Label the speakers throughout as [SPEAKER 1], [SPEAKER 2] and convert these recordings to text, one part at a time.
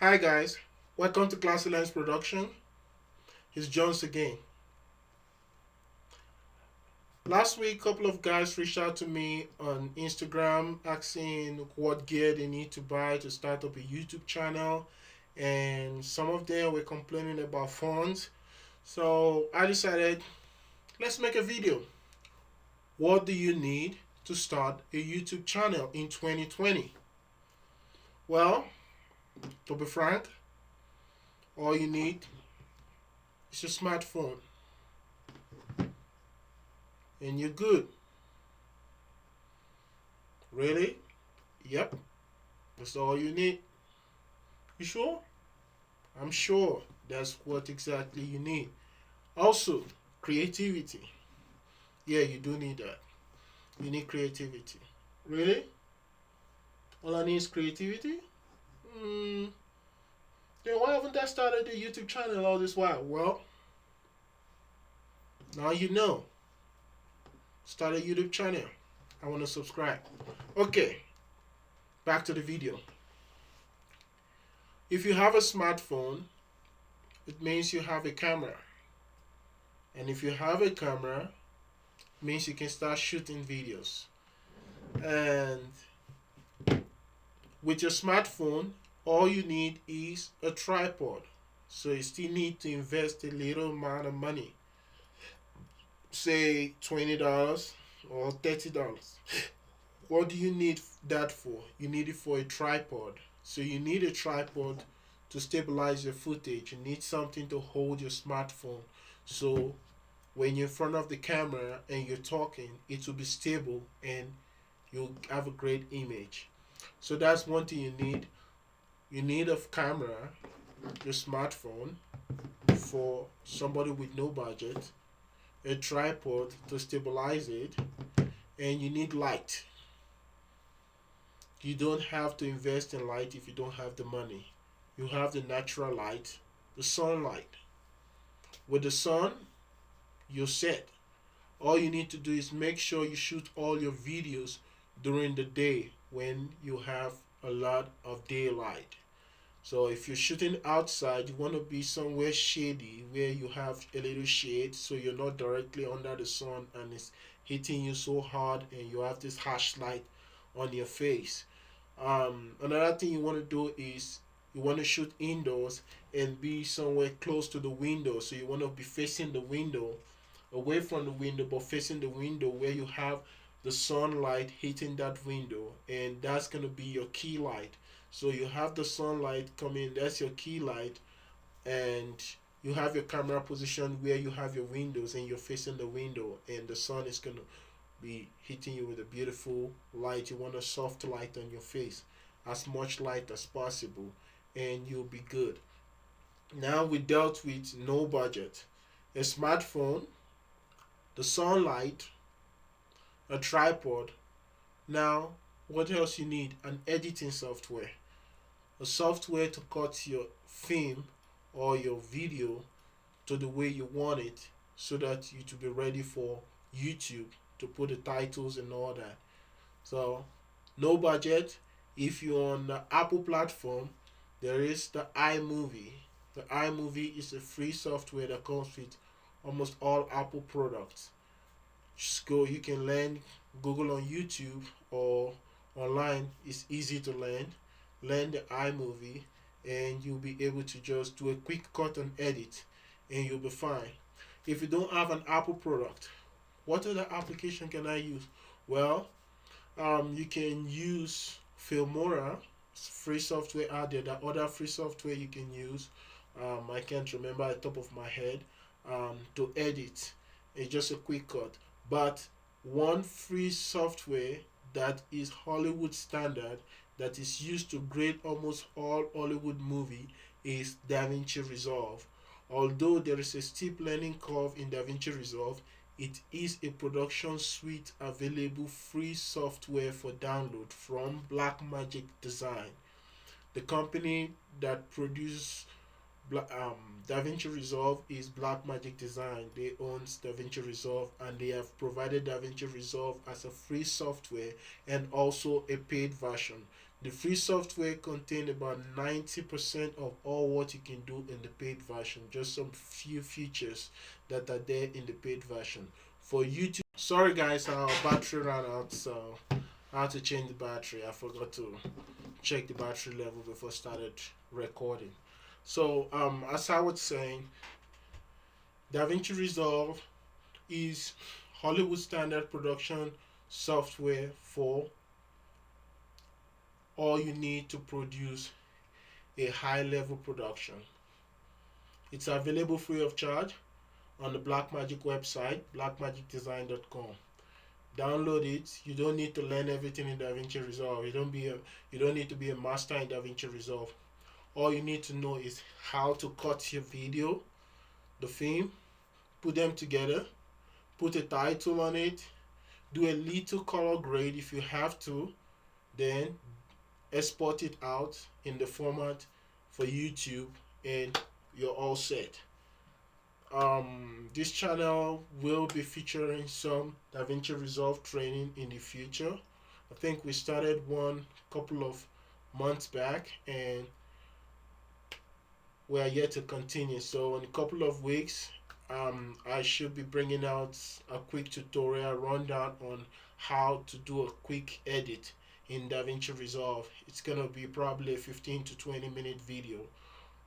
[SPEAKER 1] Hi guys, welcome to Classy Lens Production. It's Jones again. Last week, a couple of guys reached out to me on Instagram asking what gear they need to buy to start up a YouTube channel, and some of them were complaining about phones. So I decided, let's make a video. What do you need to start a YouTube channel in 2020? Well, to be frank, all you need is a smartphone, and you're good. Really? Yep, that's all you need. You sure? I'm sure that's what exactly you need. Also, creativity. Yeah, you do need that. You need creativity. Really? All I need is creativity? Hmm. Then why haven't I started a YouTube channel all this while? Well, now you know. Start a YouTube channel. I want to subscribe. Okay, back to the video. If you have a smartphone, it means you have a camera. And if you have a camera, it means you can start shooting videos. And with your smartphone, all you need is a tripod. So you still need to invest a little amount of money, say $20 or $30. What do you need that for? You need it for a tripod. So you need a tripod to stabilize your footage. You need something to hold your smartphone. So when you're in front of the camera and you're talking, it will be stable and you'll have a great image. So that's one thing you need. You need a camera, your smartphone, for somebody with no budget, a tripod to stabilize it, and you need light. You don't have to invest in light if you don't have the money. You have the natural light, the sunlight. With the sun, you're set. All you need to do is make sure you shoot all your videos during the day when you have a lot of daylight. So if you're shooting outside, you want to be somewhere shady where you have a little shade so you're not directly under the sun and it's hitting you so hard and you have this harsh light on your face. Another thing you want to do is you want to shoot indoors and be somewhere close to the window. So you want to be facing the window, away from the window, but facing the window where you have the sunlight hitting that window, and that's going to be your key light. So you have the sunlight coming, that's your key light, and you have your camera position where you have your windows and you're facing the window, and the sun is going to be hitting you with a beautiful light. You want a soft light on your face, as much light as possible, and you'll be good. Now we dealt with no budget, a smartphone, the sunlight, a tripod. Now, what else you need? An editing software. A software to cut your film or your video to the way you want it so that you to be ready for YouTube to put the titles and all that. So, no budget. If you're on the Apple platform, there is the iMovie. The iMovie is a free software that comes with almost all Apple products. Just go, you can learn, Google on YouTube or online. It's easy to learn the iMovie, and you'll be able to just do a quick cut and edit, and you'll be fine. If you don't have an Apple product, what other application can I use? Well, you can use FILMORA. It's free software out there. The other free software you can use, I can't remember at the top of my head, to edit. It's just a quick cut. But one free software that is Hollywood standard, that is used to grade almost all Hollywood movie, is DaVinci Resolve. Although there is a steep learning curve in DaVinci Resolve, it is a production suite available free software for download from Blackmagic Design. The company that produces DaVinci Resolve is Blackmagic Design. They own DaVinci Resolve, and they have provided DaVinci Resolve as a free software and also a paid version. The free software contains about 90% of all what you can do in the paid version. Just some few features that are there in the paid version. For YouTube, sorry guys, our battery ran out, so I had to change the battery. I forgot to check the battery level before I started recording. So as I was saying, DaVinci Resolve is Hollywood standard production software for all you need to produce a high level production. It's available free of charge on the Blackmagic website, blackmagicdesign.com. Download it. You don't need to learn everything in DaVinci Resolve. You don't need to be a master in DaVinci Resolve. All you need to know is how to cut your video, the film, put them together, put a title on it, do a little color grade if you have to, then export it out in the format for YouTube, and you're all set. This channel will be featuring some DaVinci Resolve training in the future. I think we started one couple of months back, and we are yet to continue. So in a couple of weeks, I should be bringing out a quick tutorial rundown on how to do a quick edit in DaVinci Resolve. It's gonna be probably a 15 to 20 minute video.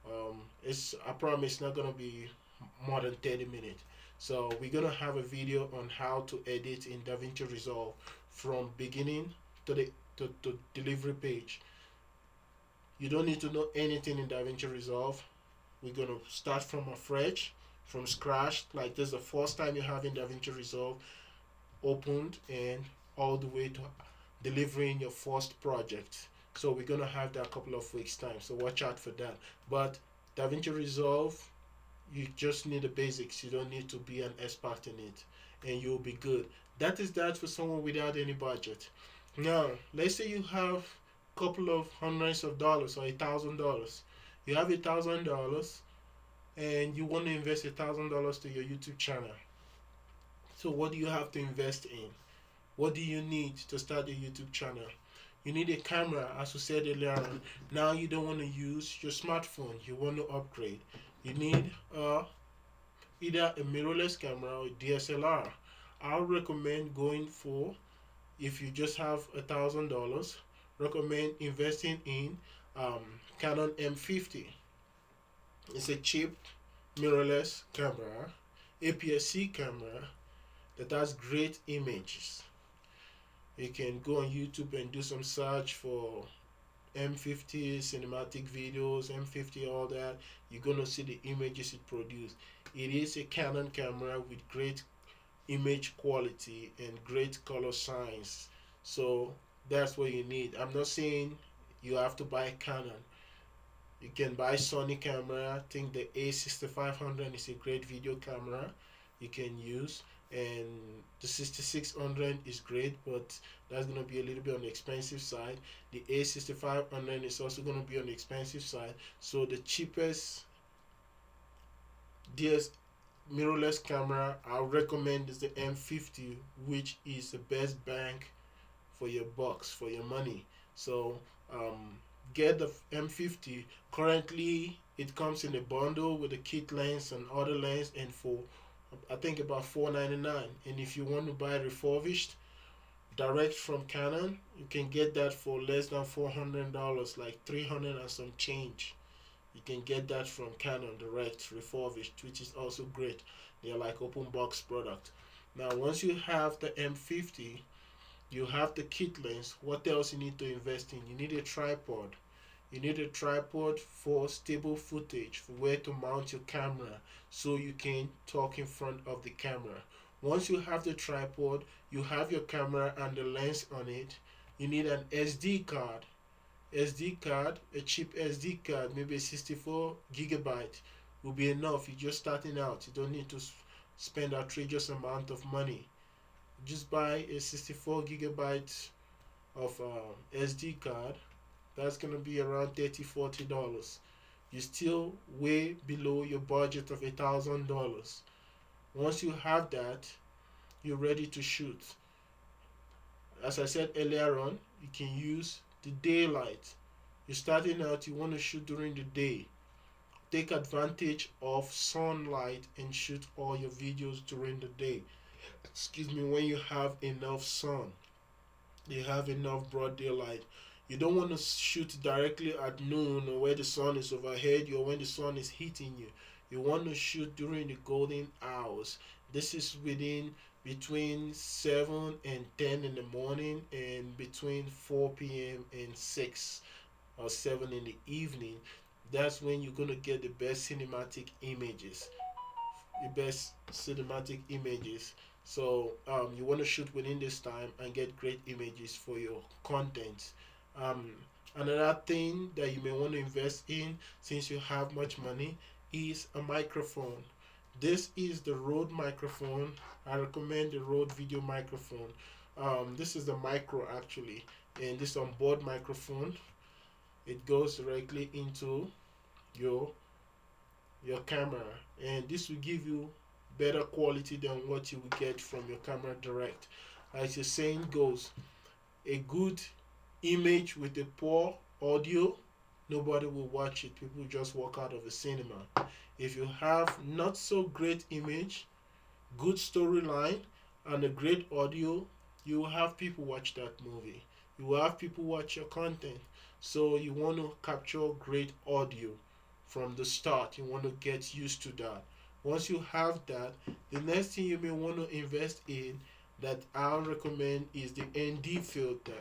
[SPEAKER 1] I promise not gonna be more than 30 minutes. So we're gonna have a video on how to edit in DaVinci Resolve from beginning to the to delivery page. You don't need to know anything in DaVinci Resolve. We're gonna start from afresh, from scratch, like this is the first time you're having DaVinci Resolve opened, and all the way to delivering your first project. So we're gonna have that a couple of weeks time, so watch out for that. But DaVinci Resolve, you just need the basics. You don't need to be an expert in it, and you'll be good. That is that for someone without any budget. Now let's say you have a couple of hundreds of dollars or $1,000. You have $1,000 and you want to invest $1,000 to your YouTube channel. So what do you have to invest in? What do you need to start a YouTube channel? You need a camera, as we said earlier on. Now you don't want to use your smartphone. You want to upgrade. You need either a mirrorless camera or DSLR. I would recommend going for, if you just have $1,000, recommend investing in Canon M50. It's a cheap mirrorless camera, APS-C camera that has great images. You can go on YouTube and do some search for M50 cinematic videos, M50 all that. You're gonna see the images it produces. It is a Canon camera with great image quality and great color science. So that's what you need. I'm not saying you have to buy a Canon. You can buy Sony camera. I think the A6500 is a great video camera you can use, and the 6600 is great, but that's gonna be a little bit on the expensive side. The A6500 is also gonna be on the expensive side. So the cheapest DS mirrorless camera I recommend is the M50, which is the best bang for your bucks, for your money. So get the M50. Currently it comes in a bundle with a kit lens and other lens, and for I think about $499. And if you want to buy refurbished direct from Canon, you can get that for less than $400, like 300 and some change. You can get that from Canon direct refurbished, which is also great. They're like open box product. Now once you have the M50, you have the kit lens. What else you need to invest in? You need a tripod. You need a tripod for stable footage, for where to mount your camera so you can talk in front of the camera. Once you have the tripod, you have your camera and the lens on it. You need an SD card. SD card, a cheap SD card, maybe a 64 gigabyte will be enough. You're just starting out. You don't need to spend outrageous amount of money. Just buy a 64 gigabyte of SD card. That's gonna be around $30-40. You're still way below your budget of $1,000. Once you have that, you're ready to shoot. As I said earlier on, you can use the daylight. You're starting out, you want to shoot during the day. Take advantage of sunlight and shoot all your videos during the day. Excuse me, when you have enough sun, you have enough broad daylight. You don't want to shoot directly at noon or where the sun is overhead you or when the sun is hitting you. You want to shoot during the golden hours. This is within between 7 and 10 in the morning and between 4 p.m. and 6 or 7 in the evening. That's when you're going to get the best cinematic images. The best cinematic images. So you want to shoot within this time and get great images for your content. um, Another thing that you may want to invest in, since you have much money, is a microphone. This is the Rode microphone. I recommend the Rode video microphone. This is the micro actually, and this onboard microphone, it goes directly into your camera, and this will give you better quality than what you will get from your camera direct. As the saying goes, a good image with a poor audio, nobody will watch it. People just walk out of the cinema. If you have not so great image, good storyline, and a great audio, you will have people watch that movie. You will have people watch your content. So you want to capture great audio from the start. You want to get used to that. Once you have that, the next thing you may want to invest in that I'll recommend is the ND filter.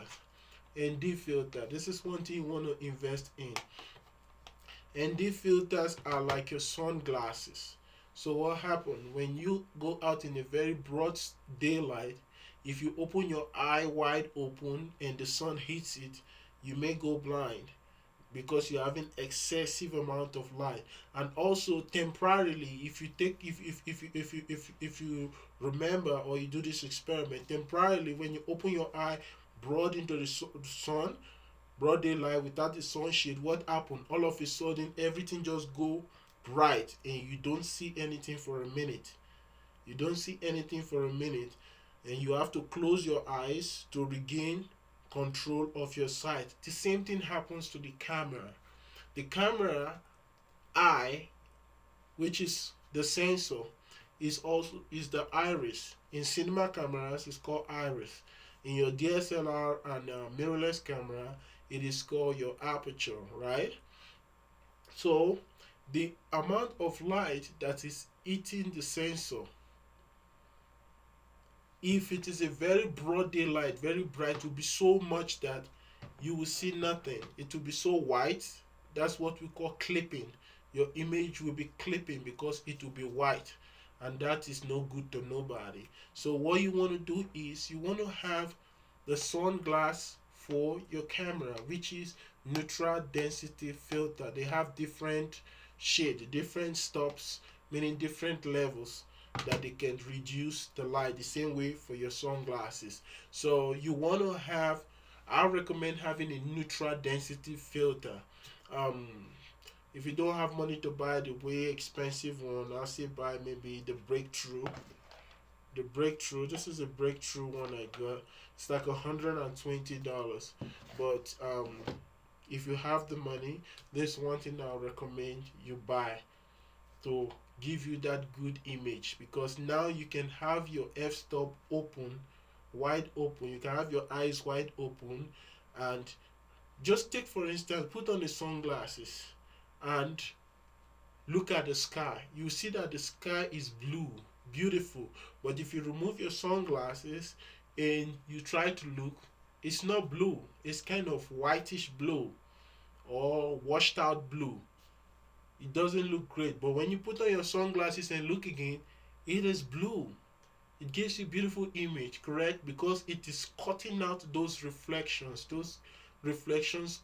[SPEAKER 1] ND filter. This is one thing you want to invest in. ND filters are like your sunglasses. So what happens when you go out in a very broad daylight? If you open your eye wide open and the sun hits it, you may go blind because you're having excessive amount of light. And also temporarily, if you take if you remember or you do this experiment temporarily, when you open your eye broad into the sun, broad daylight without the sunshade, what happened? All of a sudden everything just go bright and you don't see anything for a minute. You don't see anything for a minute, and you have to close your eyes to regain control of your sight. The same thing happens to the camera. The camera eye, which is the sensor, is the iris. In cinema cameras, it's called iris. In your DSLR and mirrorless camera, it is called your aperture, right? So the amount of light that is hitting the sensor, if it is a very broad daylight, very bright, it will be so much that you will see nothing. It will be so white. That's what we call clipping. Your image will be clipping because it will be white, and that is no good to nobody. So what you want to do is you want to have the sunglass for your camera, which is neutral density filter. They have different shade, different stops, meaning different levels that they can reduce the light, the same way for your sunglasses. So you want to have, I recommend having a neutral density filter. um if you don't have money to buy the way expensive one, I'll say buy maybe the breakthrough. This is a breakthrough one I got. It's like $120, but if you have the money, this one thing I'll recommend you buy to give you that good image, because now you can have your f-stop open, wide open. You can have your eyes wide open, and just take, for instance, put on the sunglasses and look at the sky. You see that the sky is blue, beautiful. But if you remove your sunglasses and you try to look, it's not blue. It's kind of whitish blue or washed out blue. It doesn't look great. But when you put on your sunglasses and look again, it is blue. It gives you beautiful image, correct? Because it is cutting out those reflections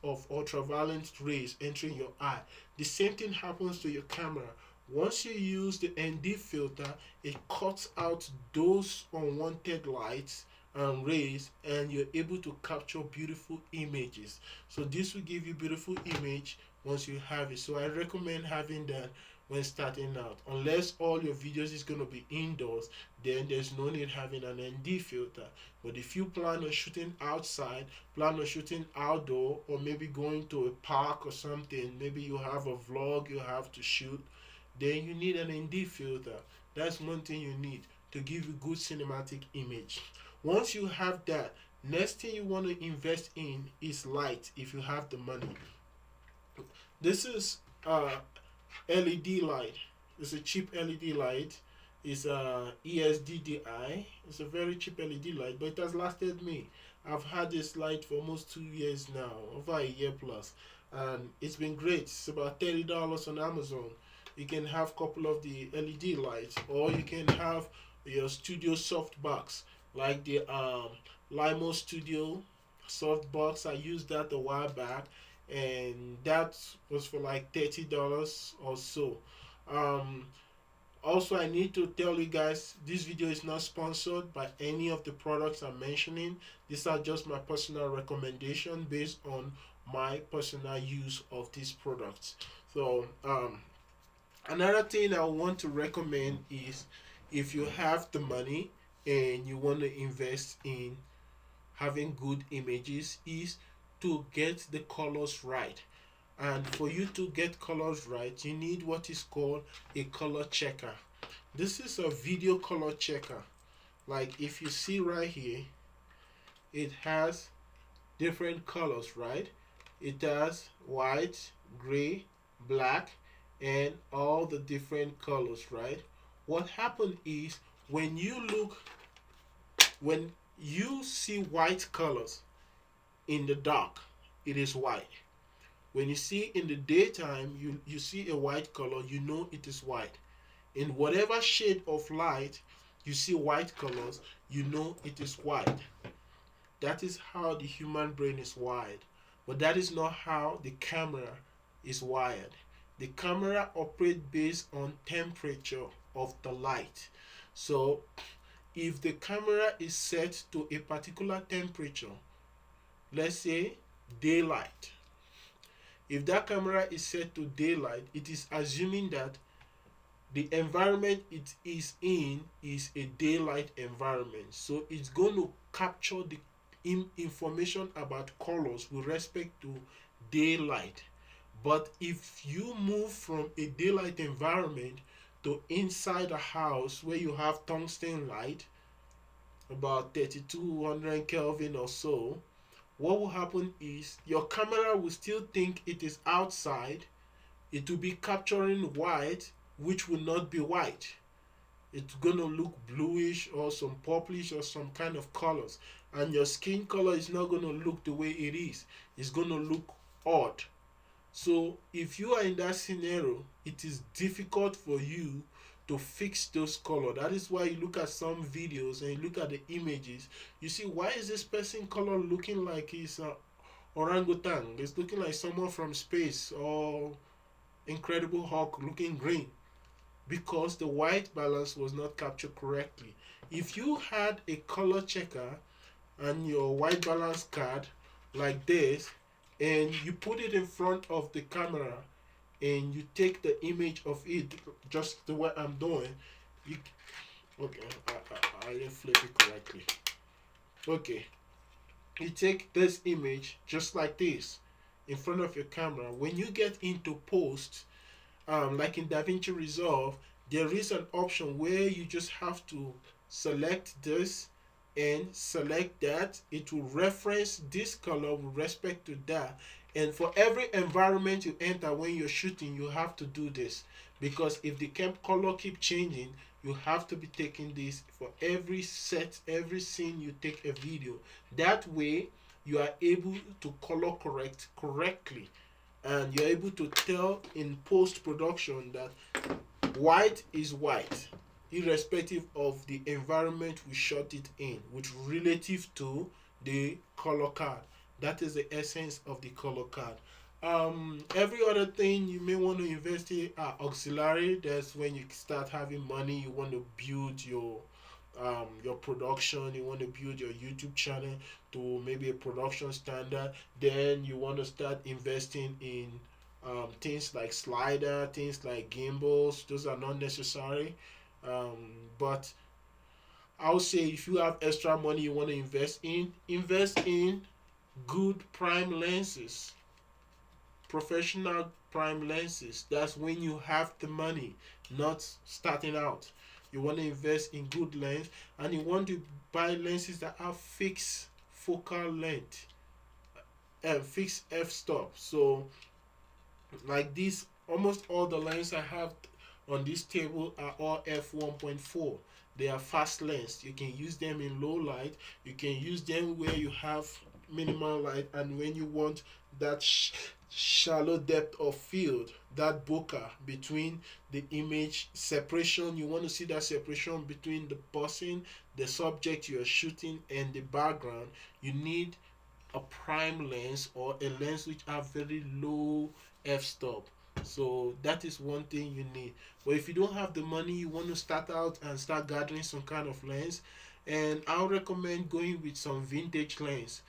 [SPEAKER 1] of ultraviolet rays entering your eye. The same thing happens to your camera. Once you use the ND filter, it cuts out those unwanted lights and rays, and you're able to capture beautiful images. So this will give you beautiful image once you have it. So I recommend having that when starting out. Unless all your videos is going to be indoors, then there's no need having an ND filter. But if you plan on shooting outside, plan on shooting outdoor, or maybe going to a park or something, maybe you have a vlog you have to shoot, then you need an ND filter. That's one thing you need to give you good cinematic image. Once you have that, next thing you want to invest in is light if you have the money. This is LED light. It's a cheap LED light. It's a ESDDI. It's a very cheap LED light, but it has lasted me. I've had this light for almost 2 years now, over a year plus, and it's been great. It's about $30 on Amazon. You can have a couple of the LED lights, or you can have your studio softbox, like the LIMOSTUDIO softbox. I used that a while back, and that was for like $30 or so. Um, Also, I need to tell you guys, this video is not sponsored by any of the products I'm mentioning. These are just my personal recommendation based on my personal use of these products. So another thing I want to recommend is, if you have the money and you want to invest in having good images, is to get the colors right. And for you to get colors right, you need what is called a color checker. This is a video color checker. Like if you see right here, it has different colors, right? It has white, gray, black, and all the different colors, right? What happened is, when you see white colors in the dark, it is white. When you see in the daytime, you see a white color, you know it is white. In whatever shade of light you see white colors, you know it is white. That is how the human brain is wired. But that is not how the camera is wired. The camera operates based on temperature of the light. So if the camera is set to a particular temperature, let's say daylight, if that camera is set to daylight, it is assuming that the environment it is in is a daylight environment. So it's going to capture the information about colors with respect to daylight. But if you move from a daylight environment to inside a house where you have tungsten light, about 3200 Kelvin or so, what will happen is your camera will still think it is outside. It will be capturing white, which will not be white. It's gonna look bluish or some purplish or some kind of colors, and your skin color is not gonna look the way it is. It's gonna look odd. So if you are in that scenario, it is difficult for you to fix those color. That is why you look at some videos and you look at the images, you see, why is this person color looking like he's orangutan? It's looking like someone from space, or Incredible Hulk looking green, because the white balance was not captured correctly. If you had a color checker and your white balance card like this, and you put it in front of the camera and you take the image of it just the way I'm doing, you okay, I didn't flip it correctly. Okay, you take this image just like this in front of your camera. When you get into post, like in DaVinci Resolve, there is an option where you just have to select this and select that. It will reference this color with respect to that. And for every environment you enter when you're shooting, you have to do this, because if the color keep changing, you have to be taking this for every set, every scene you take a video. That way you are able to color correct correctly, and you're able to tell in post-production that white is white, irrespective of the environment we shot it in, which relative to the color card. That is the essence of the color card. Every other thing you may want to invest in are auxiliary. That's when you start having money. You want to build your production. You want to build your YouTube channel to maybe a production standard. Then you want to start investing in things like slider, things like gimbals, those are not necessary. But I would say if you have extra money you want to invest in good prime lenses, professional prime lenses. That's when you have the money, not starting out. You want to invest in good lens, and you want to buy lenses that have fixed focal length and fixed f-stop. So like this, almost all the lenses I have on this table are all f1.4. They are fast lens. You can use them in low light, you can use them where you have minimal light, and when you want that shallow depth of field, that bokeh between the image separation. You want to see that separation between the person, the subject you are shooting, and the background. You need a prime lens or a lens which have very low f-stop. So that is one thing you need. But if you don't have the money, you want to start out and start gathering some kind of lens, and I'll recommend going with some vintage lens.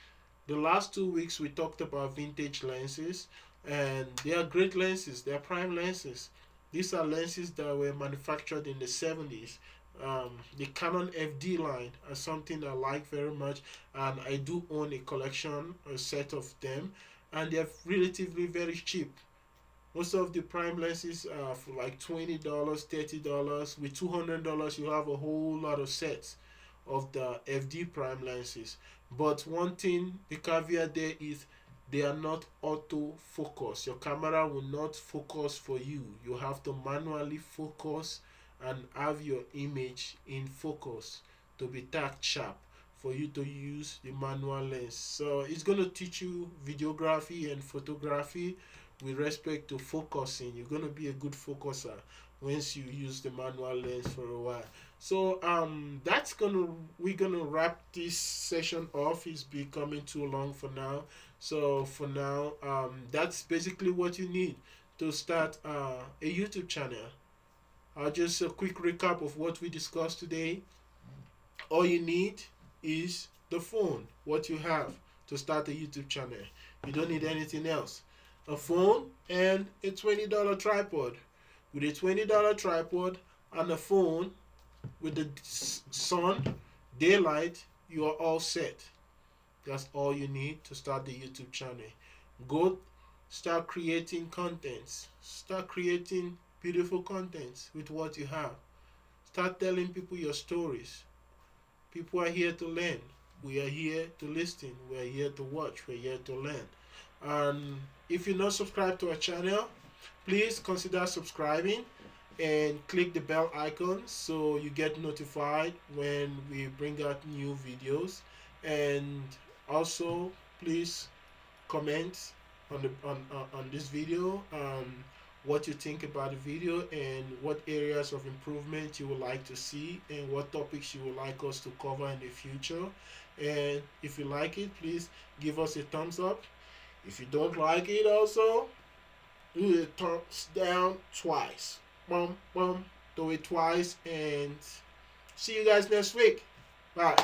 [SPEAKER 1] The last 2 weeks we talked about vintage lenses, and they are great lenses. They are prime lenses. These are lenses that were manufactured in the 70s. The Canon FD line are something I like very much, and I do own a collection, a set of them, and they're relatively very cheap. Most of the prime lenses are for like $20, $30. With $200, you have a whole lot of sets of the FD prime lenses. But one thing, the caveat there is they are not auto focus. Your camera will not focus for you. You have to manually focus and have your image in focus to be tagged sharp for you to use the manual lens. So it's going to teach you videography and photography with respect to focusing. You're going to be a good focuser once you use the manual lens for a while. So we're gonna wrap this session off. It's becoming too long for now. So for now, that's basically what you need to start a YouTube channel. Just a quick recap of what we discussed today. All you need is the phone, what you have to start a YouTube channel. You don't need anything else. A phone and a $20 tripod. With a $20 tripod and a phone with the sun, daylight, you are all set. That's all you need to start the YouTube channel. Go start creating contents. Start creating beautiful contents with what you have. Start telling people your stories. People are here to learn. We are here to listen. We are here to watch. We are here to learn. And if you're not subscribed to our channel, please consider subscribing and click the bell icon so you get notified when we bring out new videos. And also please comment on this video, what you think about the video and what areas of improvement you would like to see and what topics you would like us to cover in the future. And if you like it, please give us a thumbs up. If you don't like it, also do the thumbs down twice. Boom, boom. Do it twice, and see you guys next week. Bye.